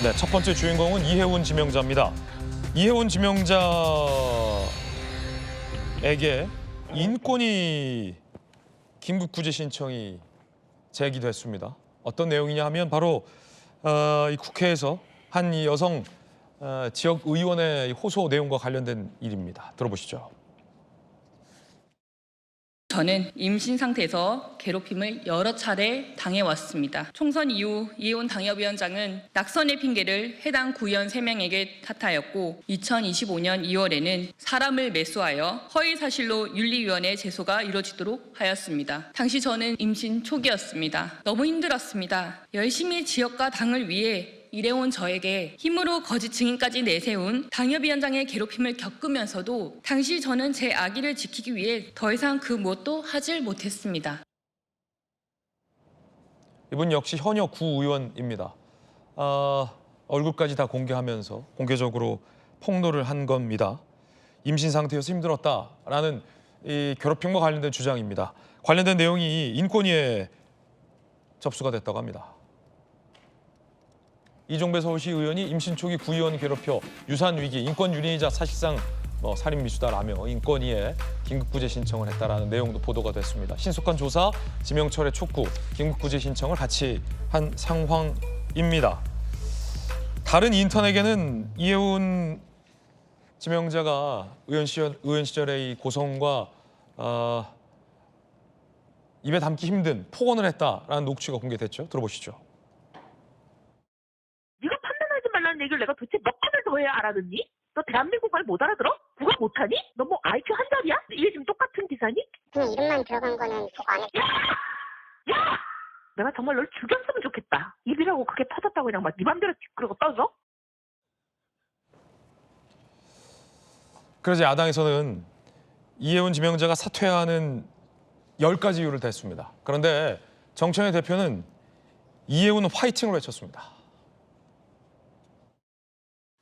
네, 첫 번째 주인공은 이혜훈 지명자입니다. 이혜훈 지명자에게 인권위 긴급 구제 신청이 제기됐습니다. 어떤 내용이냐 하면 바로 이 국회에서 한 이 여성 지역 의원의 호소 내용과 관련된 일입니다. 들어보시죠. 저는 임신 상태에서 괴롭힘을 여러 차례 당해왔습니다. 총선 이후 이혜훈 당협위원장은 낙선의 핑계를 해당 구의원 3명에게 탓하였고 2025년 2월에는 사람을 매수하여 허위사실로 윤리위원회 제소가 이루어지도록 하였습니다. 당시 저는 임신 초기였습니다. 너무 힘들었습니다. 열심히 지역과 당을 위해 일해온 저에게 힘으로 거짓 증인까지 내세운 당협위원장의 괴롭힘을 겪으면서도 당시 저는 제 아기를 지키기 위해 더 이상 그 무엇도 하질 못했습니다. 이분 역시 현역 구의원입니다. 얼굴까지 다 공개하면서 공개적으로 폭로를 한 겁니다. 임신 상태여서 힘들었다라는 이 괴롭힘과 관련된 주장입니다. 관련된 내용이 인권위에 접수가 됐다고 합니다. 이종배 서울시 의원이 임신 초기 구의원 괴롭혀 유산 위기, 인권 유린이자 사실상 살인 미수다라며 인권위에 긴급 구제 신청을 했다라는 내용도 보도가 됐습니다. 신속한 조사, 지명철의 촉구, 긴급 구제 신청을 같이 한 상황입니다. 다른 인턴에게는 이혜훈 지명자가 의원 시절의 이 고성과 입에 담기 힘든 폭언을 했다라는 녹취가 공개됐죠. 들어보시죠. 얘기를 내가 도대체 몇 번을 더 해야 알아듣니? 너 대한민국 말 못 알아들어? 국어 못하니? 너 뭐 IQ 한 자리야? 이게 지금 똑같은 기사니? 그냥 이름만 들어간 거는 보고 안 했어. 야! 내가 정말 널 죽였으면 좋겠다. 입이라고 그게 터졌다고 그냥 막 네 맘대로 그러고 떠져? 그래서 야당에서는 이혜훈 지명자가 사퇴하는 10가지 이유를 댔습니다. 그런데 정청래 대표는 이혜훈 화이팅을 외쳤습니다.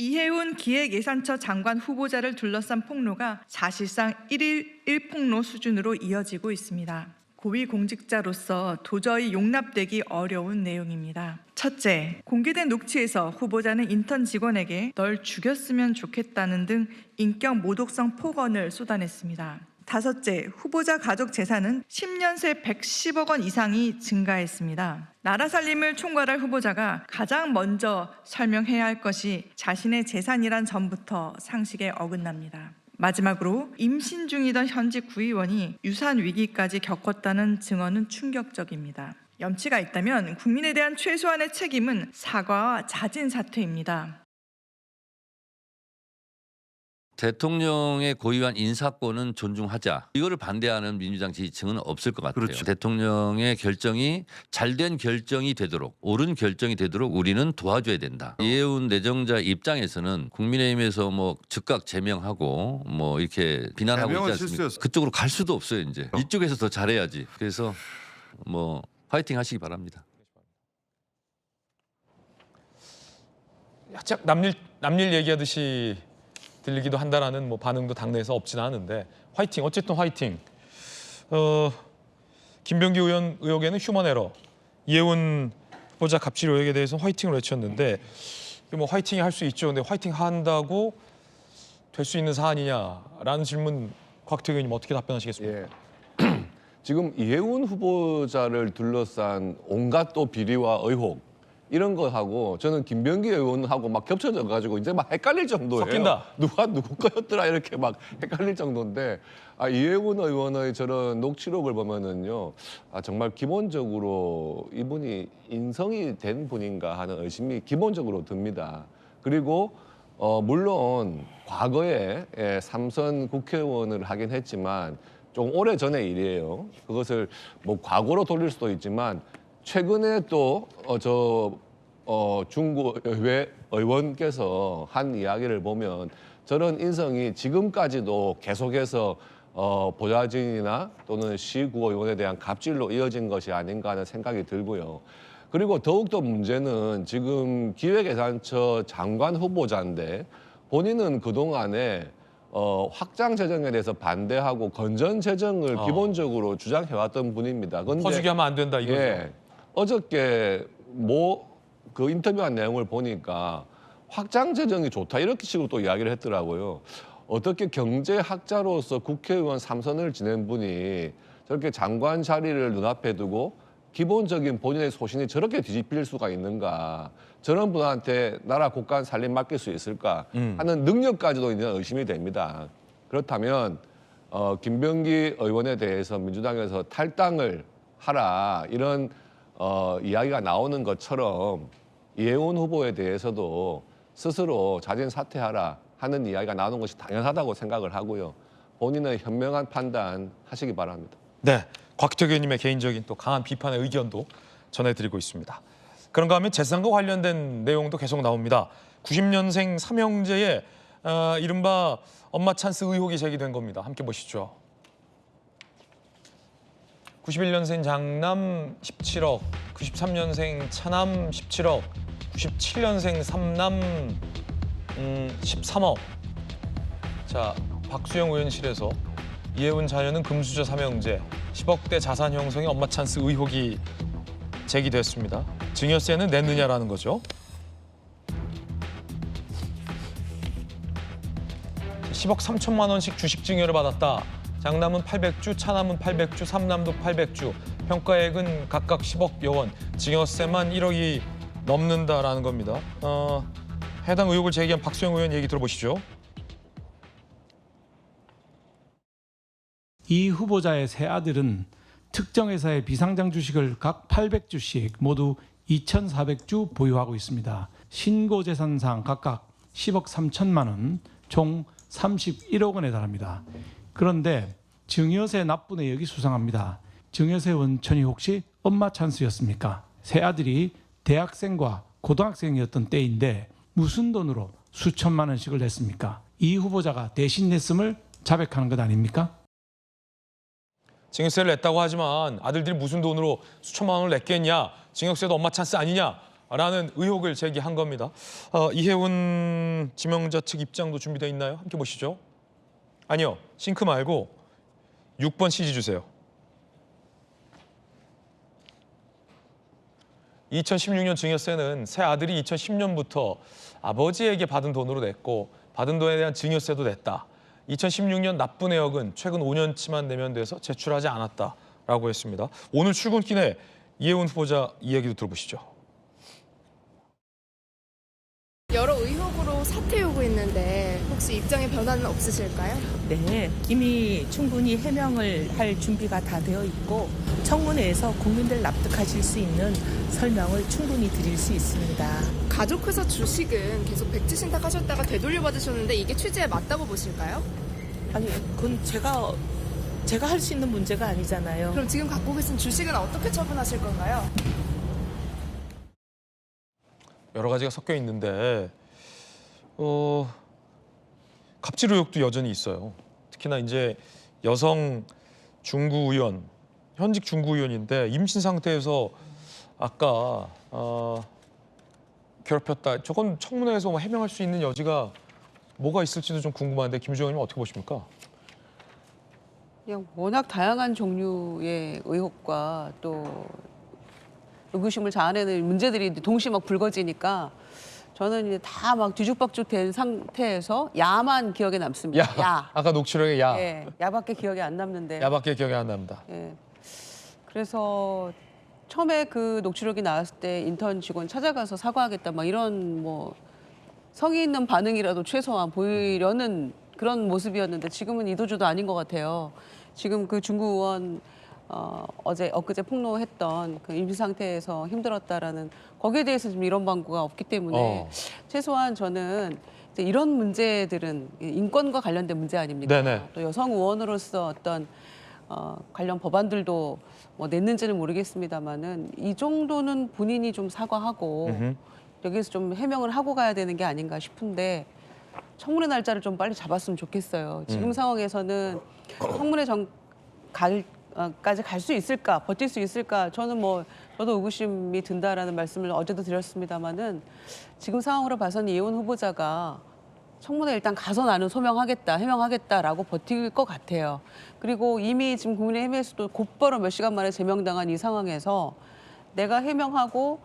이혜훈 기획예산처 장관 후보자를 둘러싼 폭로가 사실상 1일 1폭로 수준으로 이어지고 있습니다. 고위공직자로서 도저히 용납되기 어려운 내용입니다. 첫째, 공개된 녹취에서 후보자는 인턴 직원에게 널 죽였으면 좋겠다는 등 인격 모독성 폭언을 쏟아냈습니다. 다섯째, 후보자 가족 재산은 10년 새 110억 원 이상이 증가했습니다. 나라 살림을 총괄할 후보자가 가장 먼저 설명해야 할 것이 자신의 재산이란 점부터 상식에 어긋납니다. 마지막으로 임신 중이던 현직 구의원이 유산 위기까지 겪었다는 증언은 충격적입니다. 염치가 있다면 국민에 대한 최소한의 책임은 사과와 자진 사퇴입니다. 대통령의 고유한 인사권은 존중하자. 이거를 반대하는 민주당 지지층은 없을 것 같아요. 그렇죠. 대통령의 결정이 잘된 결정이 되도록, 옳은 결정이 되도록 우리는 도와줘야 된다. 이혜훈 내정자 입장에서는 국민의힘에서 즉각 제명하고 이렇게 비난하고 있지 않습니까? 실수였어. 그쪽으로 갈 수도 없어요. 이제 이쪽에서 더 잘해야지. 그래서 파이팅 하시기 바랍니다. 살짝 남일 얘기하듯이 들리기도 한다라는 반응도 당내에서 없지는 않은데 화이팅, 어쨌든 화이팅. 김병기 의원 의혹에는 휴먼 에러, 이혜훈 후보자 갑질 의혹에 대해서 화이팅을 외쳤는데 화이팅이 할 수 있죠. 근데 화이팅 한다고 될 수 있는 사안이냐라는 질문 곽태규 의원님 어떻게 답변하시겠습니까? 예. 지금 이혜훈 후보자를 둘러싼 온갖 또 비리와 의혹 이런 거하고 저는 김병기 의원하고 막 겹쳐져 가지고 이제 막 헷갈릴 정도예요. 섞인다. 누가 누구 거였더라 이렇게 막 헷갈릴 정도인데 이혜훈 의원의 저런 녹취록을 보면은요. 정말 기본적으로 이분이 인성이 된 분인가 하는 의심이 기본적으로 듭니다. 그리고 물론 과거에 3선 국회의원을 하긴 했지만 좀 오래전의 일이에요. 그것을 과거로 돌릴 수도 있지만 최근에 또 중구의회 의원께서 한 이야기를 보면 저런 인성이 지금까지도 계속해서 보좌진이나 또는 시구의원에 대한 갑질로 이어진 것이 아닌가 하는 생각이 들고요. 그리고 더욱더 문제는 지금 기획예산처 장관 후보자인데 본인은 그동안에 확장 재정에 대해서 반대하고 건전 재정을 기본적으로 주장해왔던 분입니다. 퍼주기 하면 안 된다 이거죠. 예, 어저께 그 인터뷰한 내용을 보니까 확장 재정이 좋다 이렇게 식으로 또 이야기를 했더라고요. 어떻게 경제학자로서 국회의원 3선을 지낸 분이 저렇게 장관 자리를 눈앞에 두고 기본적인 본인의 소신이 저렇게 뒤집힐 수가 있는가, 저런 분한테 나라 국간 살림 맡길 수 있을까 하는 능력까지도 이제 의심이 됩니다. 그렇다면 김병기 의원에 대해서 민주당에서 탈당을 하라 이런 이야기가 나오는 것처럼 이해운 후보에 대해서도 스스로 자진 사퇴하라 하는 이야기가 나오는 것이 당연하다고 생각을 하고요. 본인의 현명한 판단 하시기 바랍니다. 네, 곽기택 의원님의 개인적인 또 강한 비판의 의견도 전해드리고 있습니다. 그런가 하면 재산과 관련된 내용도 계속 나옵니다. 90년생 삼형제의 이른바 엄마 찬스 의혹이 제기된 겁니다. 함께 보시죠. 91년생 장남 17억, 93년생 차남 17억, 97년생 삼남 13억. 자, 박수영 의원실에서 이해운 자녀는 금수저 삼형제, 10억대 자산 형성의 엄마 찬스 의혹이 제기됐습니다. 증여세는 냈느냐라는 거죠. 10억 3천만 원씩 주식 증여를 받았다. 장남은 800주, 차남은 800주, 삼남도 800주. 평가액은 각각 10억여 원. 증여세만 1억이 넘는다라는 겁니다. 해당 의혹을 제기한 박수영 의원 얘기 들어보시죠. 이 후보자의 세 아들은 특정 회사의 비상장 주식을 각 800주씩 모두 2,400주 보유하고 있습니다. 신고재산상 각각 10억 3천만 원, 총 31억 원에 달합니다. 그런데 증여세 납부 내역이 수상합니다. 증여세 원천이 혹시 엄마 찬스였습니까? 세 아들이 대학생과 고등학생이었던 때인데 무슨 돈으로 수천만 원씩을 냈습니까? 이 후보자가 대신 냈음을 자백하는 것 아닙니까? 증여세를 냈다고 하지만 아들들이 무슨 돈으로 수천만 원을 냈겠냐, 증여세도 엄마 찬스 아니냐라는 의혹을 제기한 겁니다. 이해운 지명자 측 입장도 준비되어 있나요? 함께 보시죠. 아니요, 싱크 말고 6번 CG 주세요. 2016년 증여세는 새 아들이 2010년부터 아버지에게 받은 돈으로 냈고 받은 돈에 대한 증여세도 냈다. 2016년 납부 내역은 최근 5년치만 내면 돼서 제출하지 않았다라고 했습니다. 오늘 출근길에 이해운 후보자 이야기도 들어보시죠. 여러 의혹으로 사퇴 요구했는데 혹시 입장에 변화는 없으실까요? 네, 이미 충분히 해명을 할 준비가 다 되어 있고 청문회에서 국민들 납득하실 수 있는 설명을 충분히 드릴 수 있습니다. 가족회사 주식은 계속 백지 신탁하셨다가 되돌려 받으셨는데 이게 취지에 맞다고 보실까요? 아니, 그건 제가 할 수 있는 문제가 아니잖아요. 그럼 지금 갖고 계신 주식은 어떻게 처분하실 건가요? 여러 가지가 섞여 있는데 갑질 의혹도 여전히 있어요. 특히나 이제 여성 중구 의원, 현직 중구 의원인데 임신 상태에서 아까 괴롭혔다. 저건 청문회에서 뭐 해명할 수 있는 여지가 뭐가 있을지도 좀 궁금한데 김주영 의원님 어떻게 보십니까? 그냥 워낙 다양한 종류의 의혹과 또 의구심을 자아내는 문제들이 동시에 막 불거지니까 저는 이제 다 막 뒤죽박죽 된 상태에서 야만 기억에 남습니다. 야. 아까 녹취록에 야. 예, 야밖에 기억에 안 남는데. 야밖에 기억이 안 납니다. 예. 그래서 처음에 그 녹취록이 나왔을 때 인턴 직원 찾아가서 사과하겠다 막 이런 뭐 성의 있는 반응이라도 최소한 보이려는 그런 모습이었는데 지금은 이도저도 아닌 것 같아요. 지금 그 중구 의원 엊그제 폭로했던 그 임신 상태에서 힘들었다라는 거기에 대해서 지금 이런 방구가 없기 때문에 최소한 저는 이제 이런 문제들은 인권과 관련된 문제 아닙니까? 네네. 또 여성 의원으로서 어떤 관련 법안들도 뭐 냈는지는 모르겠습니다만은 이 정도는 본인이 좀 사과하고 여기서 좀 해명을 하고 가야 되는 게 아닌가 싶은데 청문회 날짜를 좀 빨리 잡았으면 좋겠어요. 지금 상황에서는 청문회 까지 갈 수 있을까, 버틸 수 있을까? 저는 뭐 저도 의구심이 든다라는 말씀을 어제도 드렸습니다만은 지금 상황으로 봐서는 이해운 후보자가 청문회 일단 가서 나는 소명하겠다, 해명하겠다라고 버틸 것 같아요. 그리고 이미 지금 국민의힘에서도 곧바로 몇 시간 만에 제명당한 이 상황에서 내가 해명하고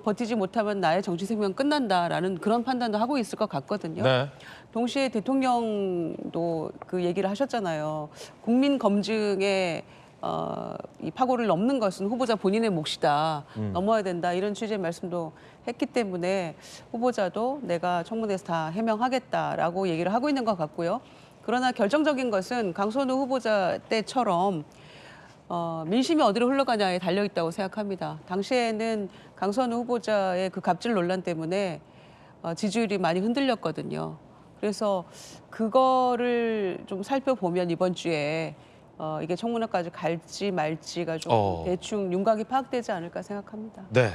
버티지 못하면 나의 정치 생명 끝난다라는 그런 판단도 하고 있을 것 같거든요. 네. 동시에 대통령도 그 얘기를 하셨잖아요. 국민 검증에 이 파고를 넘는 것은 후보자 본인의 몫이다. 넘어야 된다. 이런 취지의 말씀도 했기 때문에 후보자도 내가 청문회에서 다 해명하겠다라고 얘기를 하고 있는 것 같고요. 그러나 결정적인 것은 강선우 후보자 때처럼 민심이 어디로 흘러가냐에 달려 있다고 생각합니다. 당시에는 강선우 후보자의 그 갑질 논란 때문에 지지율이 많이 흔들렸거든요. 그래서 그거를 좀 살펴보면 이번 주에 이게 청문회까지 갈지 말지가 좀 대충 윤곽이 파악되지 않을까 생각합니다. 네.